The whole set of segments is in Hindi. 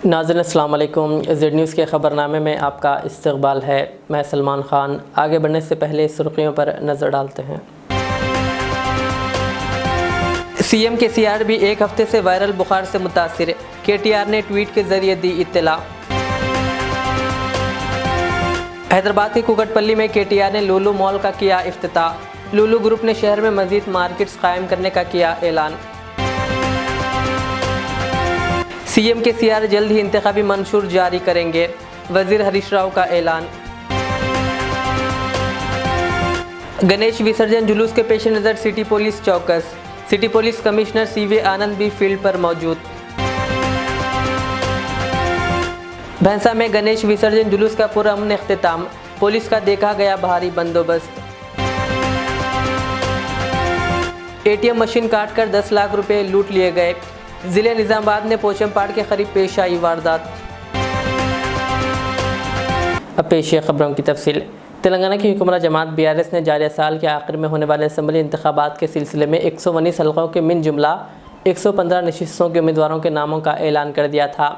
नाज़रीन अस्सलाम वालेकुम। ज़ेड न्यूज़ के ख़बरनामे में आपका इस्तक़बाल है। मैं सलमान ख़ान। आगे बढ़ने से पहले सुर्खियों पर नज़र डालते हैं। सीएम केसीआर भी एक हफ्ते से वायरल बुखार से मुतासिर, केटीआर ने ट्वीट के जरिए दी इत्तला। हैदराबाद के कुकटपल्ली में केटीआर ने लुलु मॉल का किया इफ्तिताह। लुलु ग्रुप ने शहर में मज़ीद मार्केट्स कायम करने का किया ऐलान। सीएम केसीआर जल्द ही इंतखाबी मंशूर जारी करेंगे, वजीर हरीश राव का ऐलान। गणेश विसर्जन जुलूस के पेश नज़र सिटी पुलिस चौकस, सिटी पुलिस कमिश्नर सीवी आनंद भी फील्ड पर मौजूद। भैंसा में गणेश विसर्जन जुलूस का पुरअमन इख्तिताम, पुलिस का देखा गया भारी बंदोबस्त। एटीएम मशीन काटकर 10 लाख रुपए लूट लिए गए, जिले निज़ामाबाद में पोचमपाड़ के करीब पेश आई वारदात। अब पेश है खबरों की तफसील। तेलंगाना की हुकूमत जमात बीआरएस ने जारी साल के आखिर में होने वाले असम्बली इंतखाबात के सिलसिले में 119 हलकों के मिन जुमला 115 नशिस्तों के उम्मीदवारों के नामों का ऐलान कर दिया था।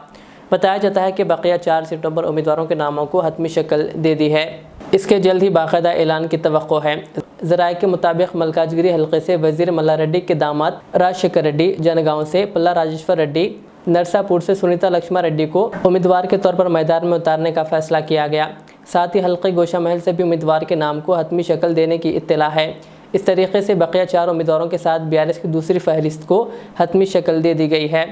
बताया जाता है कि बकिया 4 सीटों पर उम्मीदवारों के नामों को हतमी शक्ल दे दी है। इसके जल्द ही बाकायदा ऐलान की तवक्को है। ज़राए के मुताबिक मलकाजगिरी हल्के से वजीर मल्ला रेड्डी के दामाद राजशेखर रेड्डी, जनगांव से पल्ला राजेश्वर रेड्डी, नरसापुर से सुनीता लक्ष्मा रेड्डी को उम्मीदवार के तौर पर मैदान में उतारने का फैसला किया गया। साथ ही हल्के गोशा महल से भी उम्मीदवार के नाम को हतमी शक्ल देने की इत्तला है। इस तरीके से बकिया 4 उम्मीदवारों के साथ बीआरएस की दूसरी फहरिस्त को हतमी शक्ल दे दी गई है।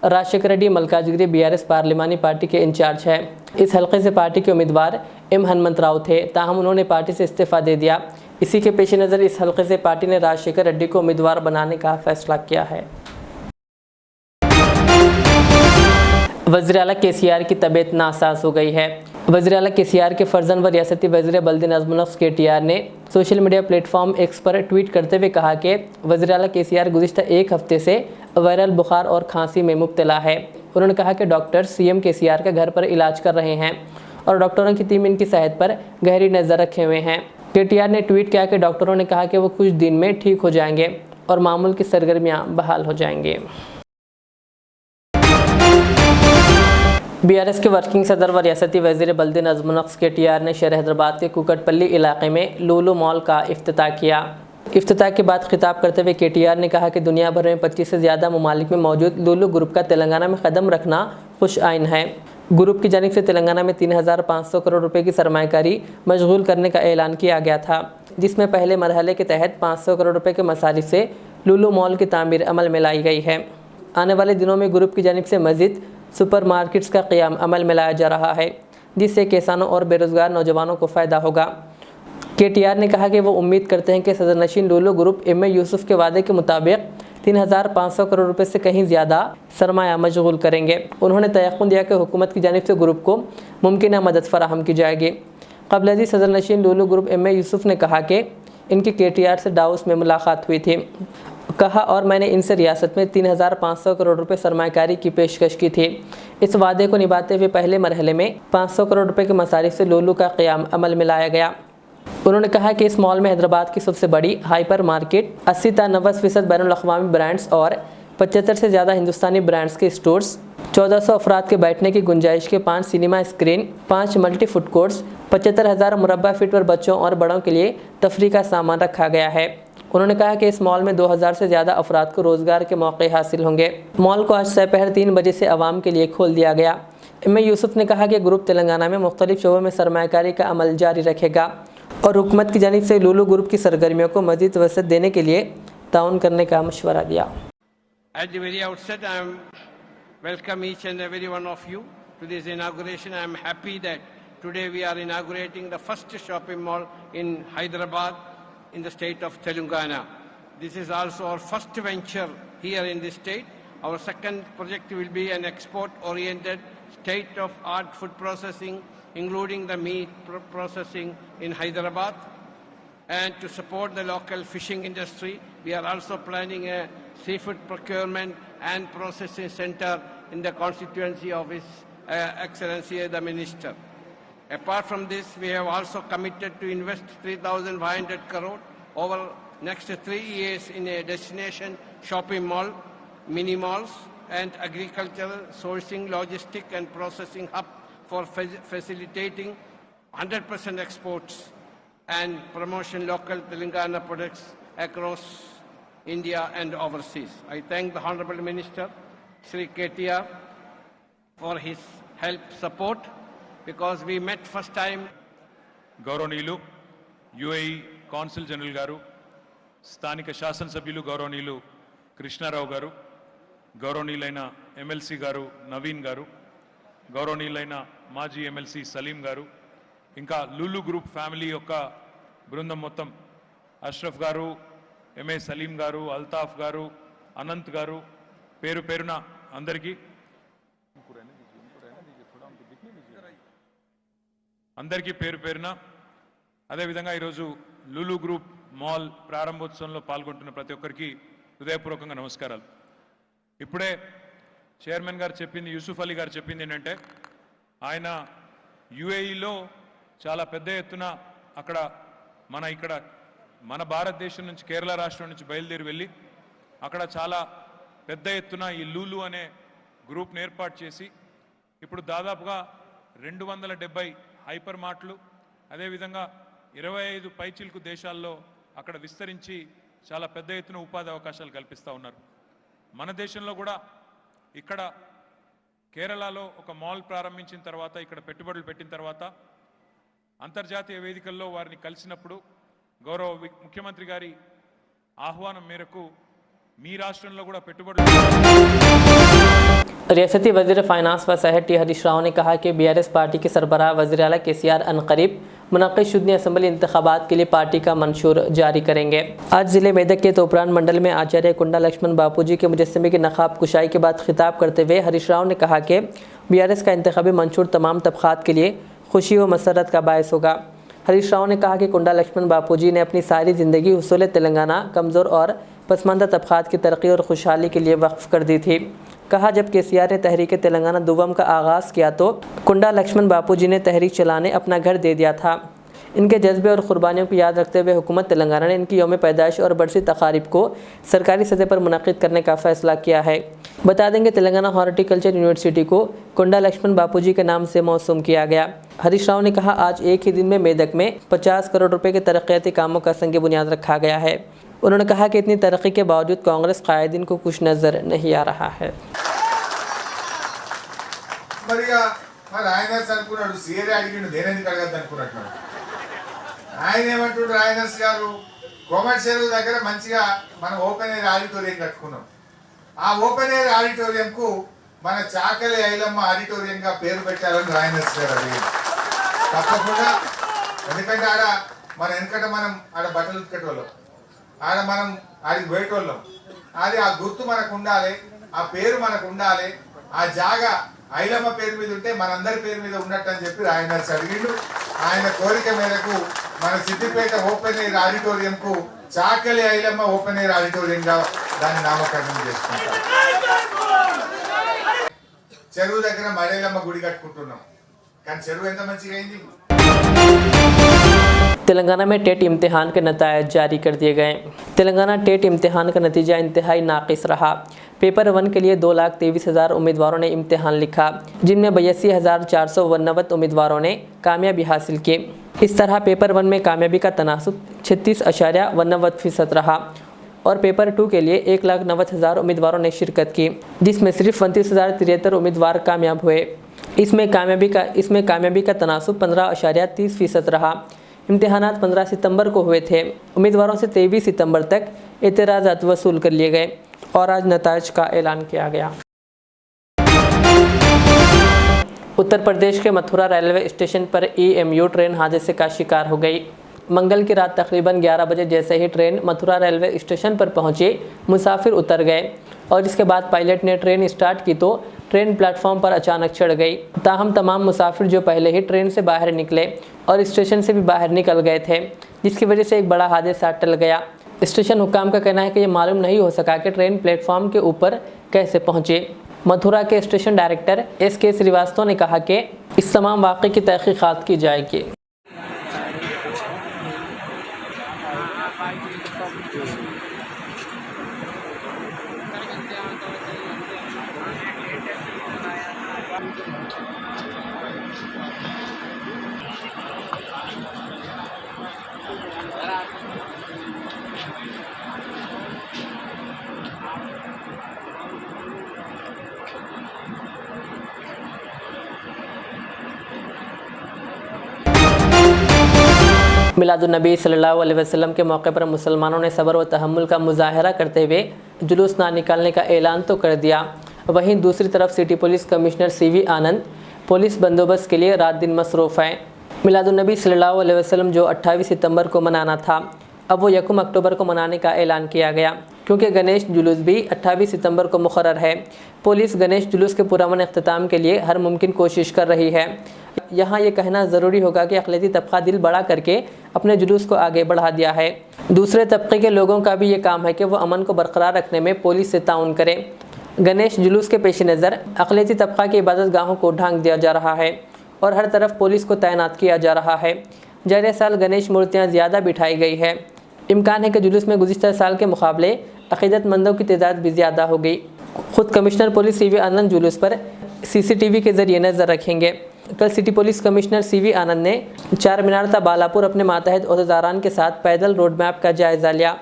राजशेखर रेड्डी मलकाजगिरी बीआरएस पार्लिमानी पार्टी के इंचार्ज है। इस हल्के से पार्टी के उम्मीदवार एम हनुमंत राव थे, ताहम उन्होंने पार्टी से इस्तीफा दे दिया। इसी के पेश नज़र इस हल्के से पार्टी ने राजशेखर रेड्डी को उम्मीदवार बनाने का फैसला किया है। वज़ीर आला केसीआर की तबीयत नासाज हो गई है। वज़ीर आला केसीआर के फर्जंद व रियासती वज़ीर बल्दी नज़्म नफ्स केटीआर ने सोशल मीडिया प्लेटफॉर्म एक्स पर ट्वीट करते हुए कहा कि वज़ीर आला केसीआर गुज़िश्ता एक हफ्ते से वायरल बुखार और खांसी में मुब्तला है। उन्होंने कहा कि डॉक्टर सीएम केसीआर का घर पर इलाज कर रहे हैं और डॉक्टरों की टीम इनकी सेहत पर गहरी नज़र रखे हुए हैं। केटीआर ने ट्वीट किया कि डॉक्टरों ने कहा कि वो कुछ दिन में ठीक हो जाएंगे और मामूल की सरगर्मियाँ बहाल हो जाएंगे। बीआरएस के वर्किंग सदर व रियासती वज़ीर बल्दी नज़्म नफ्स केटीआर ने शहर हैदराबाद के कुकटपल्ली इलाके में लुलु मॉल का इफ्तिताह किया। इफ्तिताह के बाद खिताब करते हुए केटीआर ने कहा कि दुनिया भर में 25 से ज़्यादा ममालिक में मौजूद लुलु ग्रुप का तेलंगाना में कदम रखना खुश आइन है। ग्रुप की जानिब से तेलंगाना में 3,500 करोड़ रुपए की सरमायाकारी मशगूल करने का ऐलान किया गया था, जिसमें पहले मरहले के तहत 500 करोड़ रुपए के मसारिफ से लुलु मॉल की तामीर अमल में लाई गई है। आने वाले दिनों में ग्रुप की जानिब से मज़ीद सुपर मार्केट्स का क़याम अमल में लाया जा रहा है, जिससे किसानों और बेरोज़गार नौजवानों को फ़ायदा होगा। केटीआर ने कहा कि वो उम्मीद करते हैं कि सदरनशीन लुलु ग्रुप एम.ए. यूसुफ के वादे के मुताबिक 3,500 करोड़ रुपए से कहीं ज़्यादा सरमाया मशगूल करेंगे। उन्होंने तयक़ुन दिया कि हुकूमत की जानिब से ग्रुप को मुमकिन मदद फराहम की जाएगी। क़ब्ल सदरनशीन लुलु ग्रुप एम.ए. यूसुफ ने कहा कि इनकी केटीआर से डाउस में मुलाकात हुई थी। कहा और मैंने इनसे रियासत में 3,500 करोड़ रुपए सरमायाकारी की पेशकश की थी। इस वादे को निभाते हुए पहले मरहले में 500 करोड़ रुपए के मसारिफ से लुलु का क़याम अमल में लाया गया। उन्होंने कहा कि इस मॉल में हैदराबाद की सबसे बड़ी हाइपर मार्केट, 80 से 90% बैनुल-अक़वामी ब्रांड्स और 75 से ज़्यादा हिंदुस्तानी ब्रांड्स के स्टोर्स, 1400 अफराद के बैठने की गुंजाइश के 5 cinema screen, 5 multi food courts, 75,000 मुरब्बा फीट पर बच्चों और बड़ों के लिए तफरीह का सामान रखा गया है। उन्होंने कहा कि इस मॉल में 2,000 से ज़्यादा अफराद को रोज़गार के मौके हासिल होंगे। मॉल को आज दोपहर 3 बजे से आवाम के लिए खोल दिया गया। एम.ए. यूसुफ ने कहा कि ग्रुप तेलंगाना में मुख्तलिफ शोबों में सरमायाकारी का अमल जारी रखेगा और हुकूमत की जानिब से लुलु ग्रुप की सरगर्मियों को मज़ीद वसअत देने के लिए ताउन करने का मशवरा दिया। At the very outset, I welcome each and every one of you to this inauguration. I am happy that today we are inaugurating the first shopping mall in Hyderabad in the state of Telangana. This is also our first venture here in this state. Our second project will be an export-oriented state-of-art food processing, including the meat processing in Hyderabad. And to support the local fishing industry, we are also planning a seafood procurement and processing center in the constituency of His Excellency the Minister. Apart from this, we have also committed to invest 3,500 crore over next 3 years in a destination shopping mall, mini malls, and agricultural sourcing, logistic and processing hub for facilitating 100% exports and promotion local Telangana products across India and overseas. I thank the Honorable Minister, Sri KTR, for his help, support, because we met first time. గౌరవనీయులు యుఏఈ కాన్సుల్ జనరల్ గారు, స్థానిక శాసనసభ్యులు గౌరవనీయులు కృష్ణారావు గారు, గౌరవనీయులైన ఎమ్మెల్సీ గారు నవీన్ గారు, గౌరవనీయులైన మాజీ ఎమ్మెల్సీ సలీం గారు, ఇంకా లూలు గ్రూప్ ఫ్యామిలీ యొక్క బృందం మొత్తం, అష్రఫ్ గారు, ఎంఏ సలీం గారు, అల్తాఫ్ గారు, అనంత్ గారు, పేరు పేరున అందరికీ పేరు పేరున, అదేవిధంగా ఈరోజు లూలు గ్రూప్ మాల్ ప్రారంభోత్సవంలో పాల్గొంటున్న ప్రతి ఒక్కరికి హృదయపూర్వకంగా నమస్కారాలు. ఇప్పుడే చైర్మన్ గారు చెప్పింది, యూసుఫ్ అలీ గారు చెప్పింది ఏంటంటే, ఆయన యుఏఈలో చాలా పెద్ద ఎత్తున అక్కడ మన భారతదేశం నుంచి, కేరళ రాష్ట్రం నుంచి బయలుదేరి వెళ్ళి అక్కడ చాలా పెద్ద ఎత్తున ఈ లూలు అనే గ్రూప్ని ఏర్పాటు చేసి ఇప్పుడు దాదాపుగా 270 హైపర్ మార్ట్లు, అదేవిధంగా 25 పైచిల్కు దేశాల్లో అక్కడ విస్తరించి చాలా పెద్ద ఎత్తున ఉపాధి అవకాశాలు కల్పిస్తూ ఉన్నారు. మన దేశంలో కూడా ఇక్కడ కేరళలో ఒక మాల్ ప్రారంభించిన తర్వాత, ఇక్కడ పెట్టుబడులు పెట్టిన తర్వాత అంతర్జాతీయ వేదికల్లో వారిని కలిసినప్పుడు గౌరవ ముఖ్యమంత్రి గారి ఆహ్వానం మేరకు మీ రాష్ట్రంలో కూడా పెట్టుబడులు. रियासती वज़ीर फाइनेंस व सेहत टी हरीश राव ने कहा कि बीआरएस पार्टी के सरबराह वज़ीर आला केसीआर अनकरीब मुनक़्क़िद शुदनी असम्बली इंतखाबात के लिए पार्टी का मंशूर जारी करेंगे। आज ज़िले मेदक के तोपरान मंडल में आचार्य कुंडा लक्ष्मण बापूजी के मुजस्समे की नक़ाब कुशाई के बाद खिताब करते हुए हरीश राव ने कहा कि बीआरएस का इंतखाबी मंशूर तमाम तबक़ात के लिए खुशी व मसरत का बायस होगा। हरीश राव ने कहा कि कुंडा लक्ष्मण बापूजी ने अपनी सारी ज़िंदगी हुसूल तेलंगाना कमज़ोर और पसमानदा तबक़ात की तरक्की और खुशहाली के लिए वक्फ़ कर दी थी। कहा, जब केसीआर ने तहरीक तेलंगाना दुवम का आगाज़ किया तो कुंडा लक्ष्मण बापूजी ने तहरीक चलाने अपना घर दे दिया था। इनके जज्बे और क़ुरबानियों को याद रखते हुए हुकूमत तेलंगाना ने इनकी यौम पैदाइश और बरसी तकारीब को सरकारी सतह पर मुनक़्क़िद करने का फ़ैसला किया है। बता देंगे, तेलंगाना हॉर्टिकल्चर यूनिवर्सिटी को कुंडा लक्ष्मण बापूजी के नाम से मौसूम किया गया। हरीश राव ने कहा, आज एक ही दिन में मेदक में 50 करोड़ रुपए के तरक्याती कामों का संग बुनियाद रखा गया है। उन्होंने कहा कि इतनी तरक्की के बावजूद कांग्रेस कायदीन को कुछ नज़र नहीं आ रहा है। రాయనర్స్ అనుకున్నాడు, సీఏ అడిగిండు, దేనేందుకు అడగద్దు అనుకున్నట్టు. ఆయన ఏమంటుండ్రు, రాయనర్స్ గారు కొమర్షియల్ దగ్గర మంచిగా మనం ఓపెన్ ఎయిర్ ఆడిటోరియం కట్టుకున్నాం. ఆ ఓపెన్ ఎయిర్ ఆడిటోరియం కు మన చాకలి ఐలమ్మ ఆడిటోరియం గా పేరు పెట్టాలని రాయనర్స్ గారు అడిగింది. తప్పకుండా, ఎందుకంటే ఆడ మన వెనకట మనం ఆడ బట్టలు ఉతికేటోళ్ళం, ఆడ మనం ఆడికి పోయేటోళ్ళం. అది ఆ గుర్తు మనకు ఉండాలి, ఆ పేరు మనకు ఉండాలి. ఆ జాగా ఐలమ్మ పేరు మీద ఉంటే మనందరి పేరు మీద ఉన్నట్టు అని చెప్పి రాయనర్స్ అడిగిండు. ఆయన కోరిక మేరకు మన సిద్దిపేట ఓపెన్ ఎయిర్ ఆడిటోరియం కు చాకలి ఐలమ్మ ఓపెన్ ఎయిర్ ఆడిటోరియం గా దాన్ని నామకరణం చేసుకుంటాం. చెరువు దగ్గర మరేలమ్మ గుడి కట్టుకుంటున్నాం, కానీ చెరువు ఎంత మంచిగా అయింది. तेलंगाना में टेट इम्तिहान के नतायज जारी कर दिए गए। तेलंगाना टेट इम्तिहान का नतीजा इंतहाई नाक़िस रहा। पेपर 1 के लिए 2,23,000 उम्मीदवारों ने इम्तिहान लिखा, जिनमें 82,489 उम्मीदवारों ने कामयाबी हासिल की। इस तरह पेपर 1 में कामयाबी का तनासुब 36.89% रहा और पेपर 2 के लिए 1,90,000 उम्मीदवारों ने शिरकत की, जिसमें सिर्फ 29,073 उम्मीदवार कामयाब हुए। इसमें कामयाबी का तनासुब 15.30% रहा। इम्तिहानात 15 सितंबर को हुए थे। उम्मीदवारों से 23 सितंबर तक एतराज़ात वसूल कर लिए गए और आज नताइज का ऐलान किया गया। उत्तर प्रदेश के मथुरा रेलवे स्टेशन पर EMU ट्रेन हादसे का शिकार हो गई। मंगल की रात तकरीबन 11 बजे जैसे ही ट्रेन मथुरा रेलवे स्टेशन पर पहुंची, मुसाफिर उतर गए और इसके बाद पायलट ने ट्रेन स्टार्ट की तो ट्रेन प्लेटफॉर्म पर अचानक चढ़ गई। ताहम तमाम मुसाफिर जो पहले ही ट्रेन से बाहर निकले और स्टेशन से भी बाहर निकल गए थे, जिसकी वजह से एक बड़ा हादसा टल गया। स्टेशन हुकाम का कहना है कि ये मालूम नहीं हो सका कि ट्रेन प्लेटफॉर्म के ऊपर कैसे पहुंचे। मथुरा के स्टेशन डायरेक्टर SK श्रीवास्तव ने कहा कि इस तमाम वाक़े की तहक़ीक़ात की जाएगी। मिलादुन्नबी सल्लल्लाहु अलैहि वसल्लम के मौके पर मुसलमानों ने सब्र व तहम्मुल का मुजाहरा करते हुए जुलूस ना निकालने का ऐलान तो कर दिया, वहीं दूसरी तरफ सिटी पुलिस कमिश्नर CV आनंद पुलिस बंदोबस्त के लिए रात दिन मसरूफ़ हैं। मिलादुन्नबी सल्लल्लाहु अलैहि वसल्लम जो 28 सितंबर को मनाना था, अब वो 1 अक्टूबर को मनाने का ऐलान किया गया, क्योंकि गणेश जुलूस भी 28 सितंबर को मुकर्रर है। पुलिस गणेश जुलूस के पुरअमन अख्तिताम के लिए हर मुमकिन कोशिश कर रही है। यहाँ ये कहना ज़रूरी होगा कि अक़लियती तबका दिल बड़ा करके अपने जुलूस को आगे बढ़ा दिया है। दूसरे तबके के लोगों का भी ये काम है कि वो अमन को बरकरार रखने में पुलिस से ताउन करें। गणेश जुलूस के पेश नज़र अक़लियती तबका की इबादत गाहों को ढांक दिया जा रहा है और हर तरफ पुलिस को तैनात किया जा रहा है। जारे साल गणेश मूर्तियाँ ज़्यादा बिठाई गई है। इम्कान है कि जुलूस में गुज़िश्ता साल के मुकाबले अक़ीदतमंदों की तादाद भी ज़्यादा हो गई। ख़ुद कमिश्नर पुलिस CV आनंद जुलूस पर CCTV के ज़रिए नज़र रखेंगे। कल सिटी पुलिस कमिश्नर CV आनंद ने 4 मीनार ता बालापुर अपने मातहत ओहदेदारान के साथ पैदल रोड मैप का जायज़ा लिया।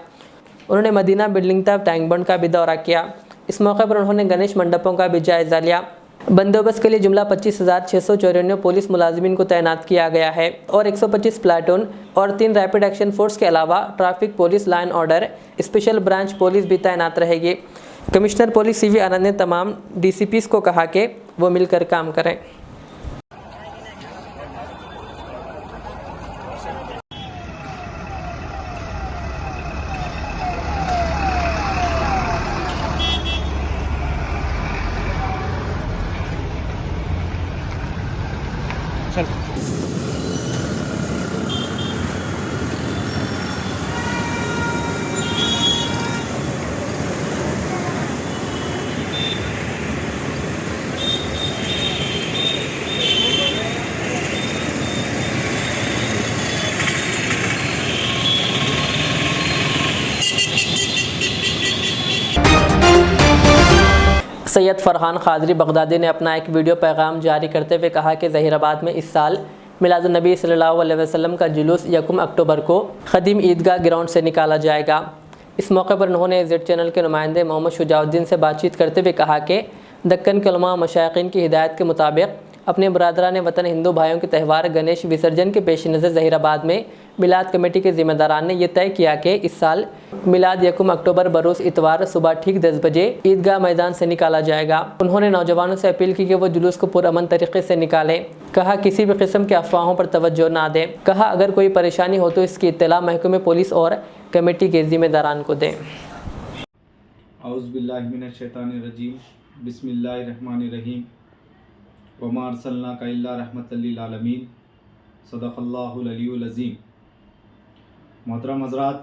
उन्होंने मदीना बिल्डिंग ता टैंक बंड का भी दौरा किया। इस मौके पर उन्होंने गणेश मंडपों का भी जायज़ा लिया। बंदोबस्त के लिए जुमला 25,694 पुलिस मुलाजिमीन को तैनात किया गया है और 125 प्लाटून और 3 रैपिड एक्शन फोर्स के अलावा traffic police, line order, special branch police भी तैनात रहेगी। कमिश्नर पुलिस CV आनंद ने तमाम DCPs को कहा कि वो मिलकर काम करें। सैयद फरहान क़ादरी बगदादी ने अपना एक वीडियो पैगाम जारी करते हुए कहा कि ज़हीराबाद में इस साल मिलादुन्नबी सल्लल्लाहु अलैहि वसल्लम का जुलूस 1 अक्टूबर को ख़दीम ईदगाह ग्राउंड से निकाला जाएगा। इस मौके पर उन्होंने जेड चैनल के नुमाइंदे मोहम्मद शुजाउद्दीन से बातचीत करते हुए कहा कि दक्कन के उलमा मशाइखीन की हिदायत के मुताबिक अपने बरादरान वतन हिंदू भाइयों के त्यौहार गणेश विसर्जन के पेश नज़र ज़हीराबाद में मिलाद कमेटी के ज़िम्मेदारान ने यह तय किया कि इस साल मिलाद 1 अक्टूबर बरोज़ इतवार सुबह ठीक 10 बजे ईदगाह मैदान से निकाला जाएगा। उन्होंने नौजवानों से अपील की कि वो जुलूस को पुरअमन तरीके से निकालें। कहा किसी भी किस्म के अफवाहों पर तवज्जो ना दें। कहा अगर कोई परेशानी हो तो इसकी इत्तला महकमे पुलिस और कमेटी के ज़िम्मेदारान को दें। औज़ु बिल्लाहि मिनश शैतानिर रजीम, बिस्मिल्लाहिर्रहमानिर रहीम, वमा अर्सलनाका इल्ला रहमतल लिल आलमीन, सदक़ल्लाहुल अलीयुल अज़ीम। मोहतरम हज़रात,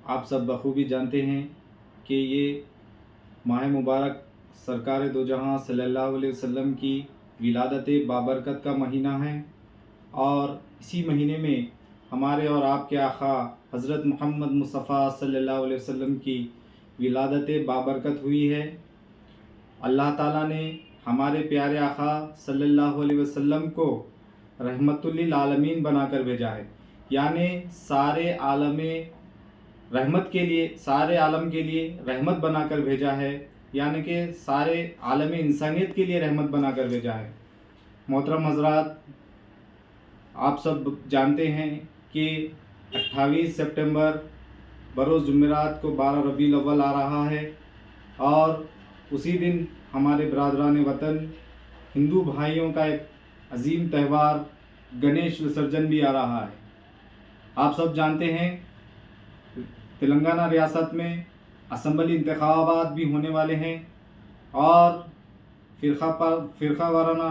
आप सब बखूबी जानते हैं कि ये माह मुबारक सरकार दो जहां सल्लल्लाहु अलैहि वसल्लम की विलादत बाबरकत का महीना है और इसी महीने में हमारे और आपके आका हज़रत मोहम्मद मुस्तफ़ा सल्लल्लाहु अलैहि वसल्लम की विलादत बाबरकत हुई है। अल्लाह ताला ने हमारे प्यारे आका सल्लल्लाहु अलैहि वसल्लम को रहमतुल लिल आलमीन बनाकर भेजा है, यानी सारे आलम रहमत के लिए, सारे आलम के लिए रहमत बनाकर भेजा है, यानी कि सारे आलम इंसानियत के लिए रहमत बनाकर भेजा है। मोहतरम हज़रात, आप सब जानते हैं कि 28 सितंबर बरोज़ जुमेरात को 12 रबीउल अव्वल आ रहा है और उसी दिन हमारे बरादरान वतन हिंदू भाइयों का एक अजीम त्यौहार गणेश विसर्जन भी आ रहा है। आप सब जानते हैं तेलंगाना रियासत में असम्बली इंतखाबात भी होने वाले हैं और फ़िरका वाराना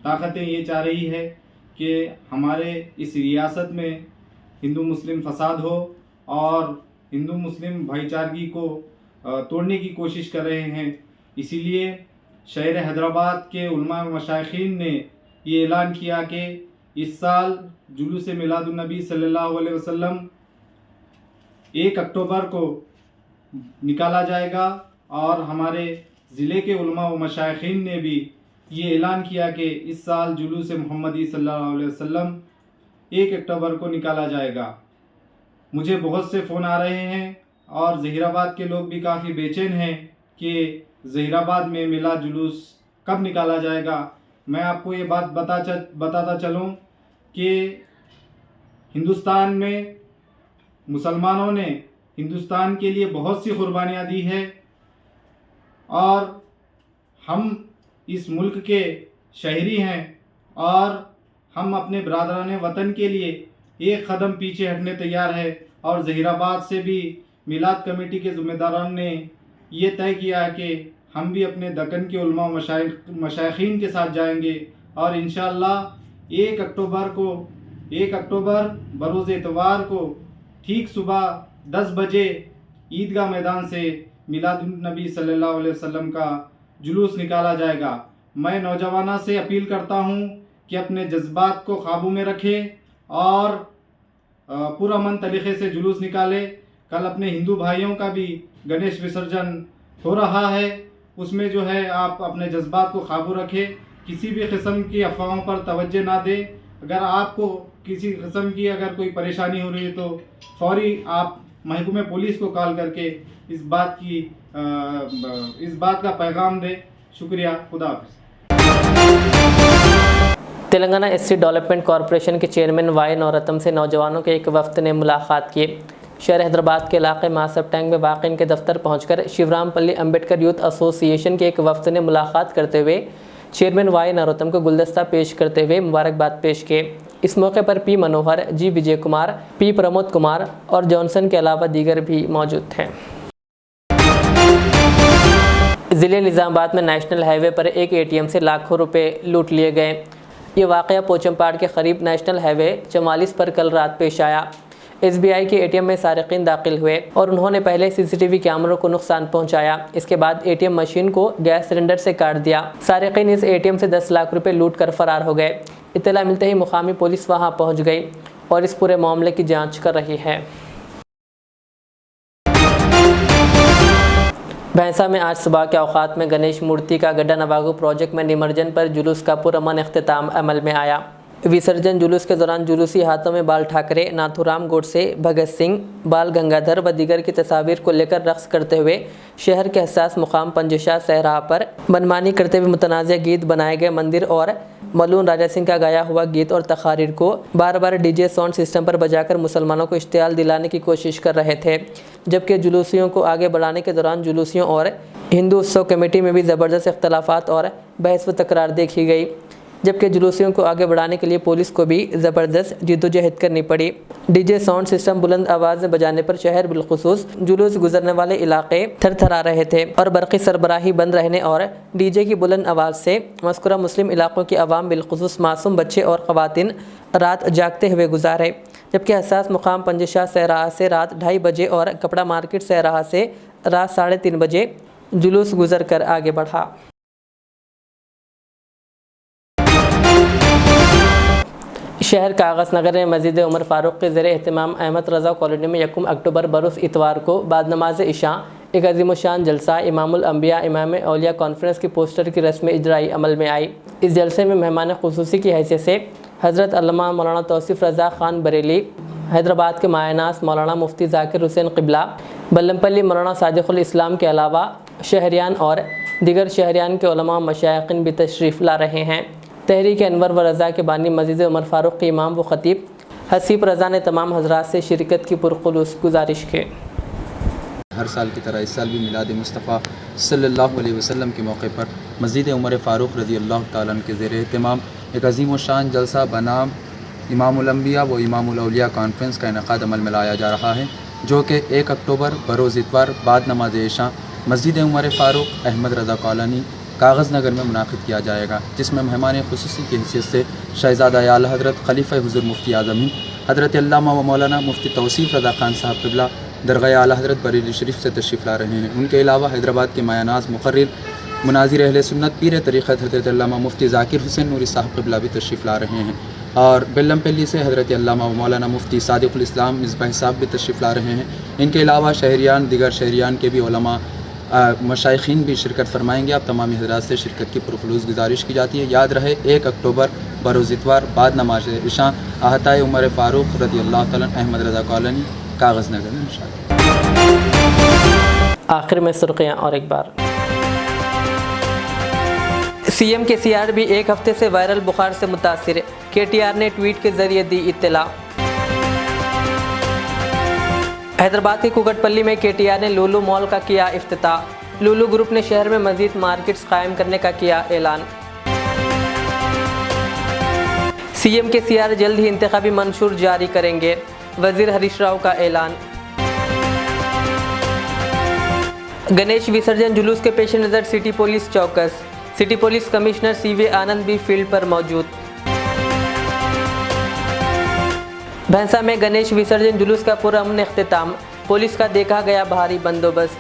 ताकतें ये चाह रही है कि हमारे इस रियासत में हिंदू मुस्लिम फसाद हो और हिंदू मुस्लिम भाईचारगी को तोड़ने की कोशिश कर रहे हैं। इसीलिए शहर हैदराबाद के उलमा मशाइखीन ने ये ऐलान किया कि इस साल जुलूस मिलादुन्नबी सल्लल्लाहु अलैहि वसल्लम 1 अक्टूबर को निकाला जाएगा और हमारे ज़िले के उलमा व मशाइखीन ने भी ये ऐलान किया कि इस साल जुलूस मोहम्मदी सल्लल्लाहु अलैहि वसल्लम 1 अक्टूबर को निकाला जाएगा। मुझे बहुत से फ़ोन आ रहे हैं और ज़हीराबाद के लोग भी काफ़ी बेचैन हैं कि ज़हीराबाद में मिलाद जुलूस कब निकाला जाएगा। मैं आपको ये बात बताता चलूँ कि हिंदुस्तान में मुसलमानों ने हिंदुस्तान के लिए बहुत सी कुर्बानियाँ दी है और हम इस मुल्क के शहरी हैं और हम अपने बरादरान वतन के लिए एक कदम पीछे हटने तैयार है। और ज़हीराबाद से भी मिलाद कमेटी के ज़िम्मेदारों ने ये तय किया कि हम भी अपने दक्कन के उलमा मशाइखीन के साथ जाएंगे और इंशाअल्लाह 1 अक्टूबर बरोज़ इतवार को ठीक सुबह 10 बजे ईदगाह मैदान से मिलादुन्नबी सल्लल्लाहु अलैहि वसल्लम का जुलूस निकाला जाएगा। मैं नौजवानों से अपील करता हूँ कि अपने जज्बात को काबू में रखें और पूरा मन तरीक़े से जुलूस निकाले। कल अपने हिंदू भाइयों का भी गणेश विसर्जन हो रहा है, उसमें जो है आप अपने जज्बात को काबू रखें, किसी भी किस्म की अफवाहों पर तवज्जो ना दें। अगर आपको किसी किस्म की अगर कोई परेशानी हो रही है तो फौरी आप महकमे पुलिस को कॉल करके इस बात का पैगाम दें। शुक्रिया, खुदा हाफ़िज़। तेलंगाना एससी डेवलपमेंट कॉरपोरेशन के चेयरमैन वाई नौरतम से नौजवानों के एक वफ्द ने मुलाकात की। शहर हैदराबाद के इलाके मासब टैंक में वाक़ इनके दफ्तर पहुंचकर शिवरामपल्ली अम्बेडकर यूथ एसोसिएशन के एक वफ्द ने मुलाकात करते हुए चेयरमैन वाई नौरतम को गुलदस्ता पेश करते हुए मुबारकबाद पेश किए। इस मौके पर पी मनोहर, जी विजय कुमार, पी प्रमोद कुमार और जॉनसन के अलावा दीगर भी मौजूद थे। ज़िले निज़ामाबाद में नेशनल हाईवे पर एक एटीएम से लाखों रुपए लूट लिए गए। ये वाक़या पोचमपाड़ के करीब नेशनल हाईवे 44 पर कल रात पेश आया। एसबीआई के एटीएम में सारिकीन दाखिल हुए और उन्होंने पहले सीसीटीवी कैमरों को नुकसान पहुंचाया। इसके बाद एटीएम मशीन को गैस सिलेंडर से काट दिया। सारिकीन इस एटीएम से 10 लाख रुपए लूट कर फरार हो गए। इत्तला मिलते ही मुकामी पुलिस वहां पहुंच गई और इस पूरे मामले की जांच कर रही है। भैंसा में आज सुबह के औकात में गणेश मूर्ति का गड्ढा नवागो प्रोजेक्ट में निमज्जन पर जुलूस का पुरअमन अख्तिताम अमल में आया। विसर्जन जुलूस के दौरान जुलूसी हाथों में बाल ठाकरे, नाथूराम गोडसे, भगत सिंह, बाल गंगाधर व दीगर की तस्वीर को लेकर रक्स करते हुए शहर के हसास मुकाम पंजशाह सहरा पर मनमानी करते हुए मुतनाज़ गीत बनाए गए मंदिर और मलून राजा सिंह का गाया हुआ गीत और तकारीर को बार बार डीजे साउंड सिस्टम पर बजाकर मुसलमानों को इश्तियाल दिलाने की कोशिश कर रहे थे। जबकि जुलूसियों को आगे बढ़ाने के दौरान जुलूसियों और हिंदू उत्सव कमेटी में भी ज़बरदस्त इख्तलाफात और बहस व तकरार देखी गई। जबकि जुलूसियों को आगे बढ़ाने के लिए पुलिस को भी ज़बरदस्त जिद्दोजहद करनी पड़ी। डीजे साउंड सिस्टम बुलंद आवाज़ में बजाने पर शहर बिलखुसूस जुलूस गुजरने वाले इलाके थरथरा रहे थे और बरक़ी सरबराही बंद रहने और डीजे की बुलंद आवाज़ से मज़कूरा मुस्लिम इलाकों की आवाम बिलखुसूस मासूम बच्चे और ख़वातीन रात जागते हुए गुजारे। जबकि हसास मुकाम पंजशाह सहरा से रात 2:30 बजे और कपड़ा मार्केट सहरा से रात 3:30 बजे जुलूस गुजर कर आगे बढ़ा। शहर कागज़ नगर में मस्जिद उमर फ़ारूक के ज़ेर एहतमाम अहमद रज़ा कॉलोनी में 1 अक्टूबर बरोज़ इतवार को बाद नमाज इशा एक अज़ीमुशान जलसा इमामुल अंबिया इमाम औलिया कॉन्फ्रेंस की पोस्टर की रस्म इजराई अमल में आई। इस जलसे में मेहमान खुसूसी की हैसियत से हज़रत अल्लामा मौलाना तौसीफ़ रज़ा ख़ान बरेली, हैदराबाद के मायनास मौलाना मुफ्ती ज़ाकिर हुसैन क़िबला, बल्लमपल्ली मौलाना सादिक़ुल इस्लाम के अलावा शहरियान और दीगर शहरियान के उलमा मशाइखीन भी तशरीफ़ ला रहे हैं। तहरीक अनवर व रज़ा के बानी मस्जिद उमर फ़ारूक के इमाम व ख़तीब हसीब रज़ा ने तमाम हज़रात से शिरकत की पुरखुलूस गुजारिश की। हर साल की तरह इस साल भी मिलाद मुस्तफ़ा सल्लल्लाहु अलैहि वसल्लम के मौके पर मस्जिद उमर फ़ारूक रज़ी अल्लाह तआला अन्हु के ज़ेर एहतमाम एक अज़ीम शान जलसा बनाम इमामुल अंबिया व इमामुल औलिया कॉन्फ्रेंस का इनेकाद अमल में लाया जा रहा है, जो कि 1 अक्टूबर बरोज़ इतवार बाद नमाज इशा मस्जिद उमर फ़ारूक अहमद रज़ा कॉलोनी कागज़ नगर में मुनाक़िद किया जाएगा, जिसमें मेहमान खुसूसी की हैसियत से शहज़ादा आला हज़रत खलीफ़ा हुज़ूर मुफ्ती आज़म हज़रत अल्लामा व मौलाना मुफ्ती तौसीफ़ रज़ा ख़ान साहब क़िबला दरगाह आला हज़रत बरेली शरीफ से तशरीफ़ ला रहे हैं। उनके अलावा हैदराबाद के मायानाज़ मुक़र्रिर मुनाज़िर अहले सुन्नत पीर तरीक़त हज़रत अल्लामा मुफ्ती ज़ाकिर हुसैन नूरी साहब क़िबला भी तशरीफ़ ला रहे हैं और बेल्लमपल्ली से हज़रत अल्लामा व मौलाना मुफ्ती सादिक़ुल इस्लाम मिसबाह साहब भी तशरीफ़ ला रहे हैं। इनके अलावा शहरियान दीगर शहरियान के भी उलमा मशाइखीन भी शिरकत फरमाएंगे। आप तमामी हज़रात से शिरकत की पुरखुलूस गुजारिश की जाती है। याद रहे 1 अक्टूबर बरोज़ इतवार बाद नमाज इशा अहताए उमर फ़ारूक रज़ी अल्लाह तआला अहमद रज़ा कॉलोनी कागज़ नगर में इंशाअल्लाह। आखिर में सुर्खियाँ और एक बार। सीएम के सीआर भी एक हफ्ते से वायरल बुखार से मुतासिर, केटीआर ने ट्वीट के जरिए दी इत्तला। हैदराबाद के कुकटपल्ली में केटीआर ने लुलु मॉल का किया इफ्तिताह। लुलु ग्रुप ने शहर में मजीद मार्केट्स कायम करने का किया ऐलान। सीएम के सीआर जल्द ही इंतखाबी मंशूर जारी करेंगे, वजीर हरीश राव का ऐलान। गणेश विसर्जन जुलूस के पेश नज़र सिटी पुलिस चौकस, सिटी पुलिस कमिश्नर सीवे आनंद भी फील्ड पर मौजूद। भैंसा में गणेश विसर्जन जुलूस का पुरअमन इख्तिताम, पुलिस का देखा गया भारी बंदोबस्त।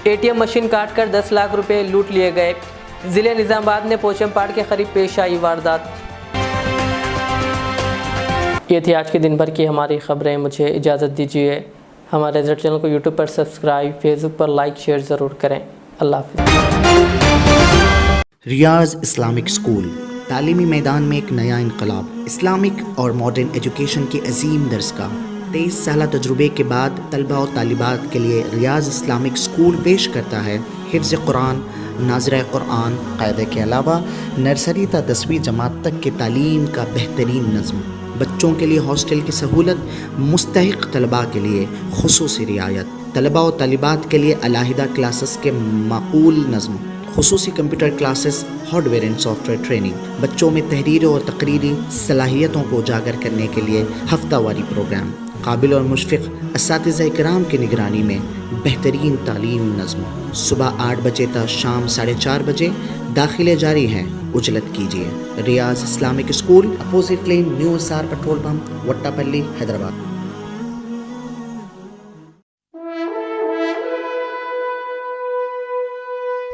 एटीएम मशीन काटकर 10 लाख रुपए लूट लिए गए, जिले निज़ामाबाद में पोचमपाड़ के करीब पेश आई वारदात। ये थी आज के दिन भर की हमारी खबरें। मुझे इजाज़त दीजिए। हमारे रिजल्ट चैनल को यूट्यूब पर सब्सक्राइब, फेसबुक पर लाइक शेयर ज़रूर करें। अल्लाह हाफ़िज़। रियाज इस्लामिक स्कूल तालीमी मैदान में एक नया इनकलाब। इस्लामिक और मॉडर्न एजुकेशन की अजीम दरसगाह। 23 साल तजुर्बे के बाद तलबा और तालिबात के लिए रियाज इस्लामिक स्कूल पेश करता है हिफ्ज़ कुरान, नाज़िरा कुरान, क़ायदे के अलावा नर्सरी ता 10वीं जमात तक के तालीम का बेहतरीन नज़्म। बच्चों के लिए हॉस्टल की सहूलत, मुस्तहिक़ तलबा के लिए खुसूसी रियायत, तलबा और तालिबात के लिए अलहदा क्लासेस के माकूल नज़्म, खुसूसी computer classes, hardware and software training. बच्चों में तहरीर और तकरीरी सलाहियतों को उजागर करने के लिए हफ्तावारी प्रोग्राम। काबिल और मुशफ़िक़ असातिज़ा इकराम की निगरानी में बेहतरीन तालीम नज़्म। सुबह 8 बजे तक शाम 4:30 बजे दाखिले जारी हैं, उजलत कीजिए। Riyaz Islamic school, opposite lane, new SR petrol pump, Vattepally, Hyderabad.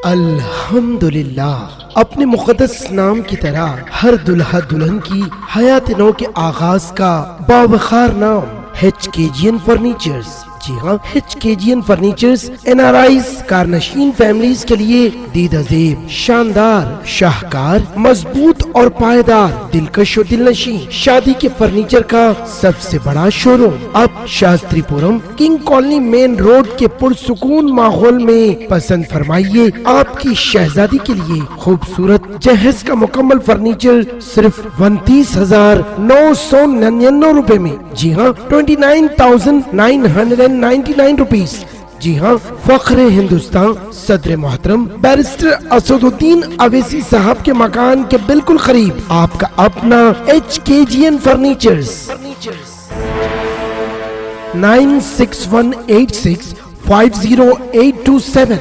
अल्हम्दुलिल्लाह। अपने मुक़द्दस नाम की तरह हर दुल्हा दुल्हन की हयात नौ के आगाज का बावखार नाम HKGN फर्नीचर्स। जी हाँ, HKGN फर्नीचर्स NRIs कारनशीन फैमिलीज के लिए दीदाज़ेब, शानदार, शाहकार, मजबूत और पायदार, दिलकश और दिलनशी शादी के फर्नीचर का सबसे बड़ा शोरूम अब Shastripuram king colony main road के पुरसुकून माहौल में। पसंद फरमाइए आपकी शहजादी के लिए खूबसूरत जहेज का मुकम्मल फर्नीचर सिर्फ 29,999 रुपए में। जी हाँ, 29,999 रुपीज। जी हाँ, फख्र हिंदुस्तान सदर मोहतरम बैरिस्टर असदुद्दीन अवैसी साहब के मकान के बिल्कुल करीब आपका अपना HKGN फर्नीचर्स। 9618650827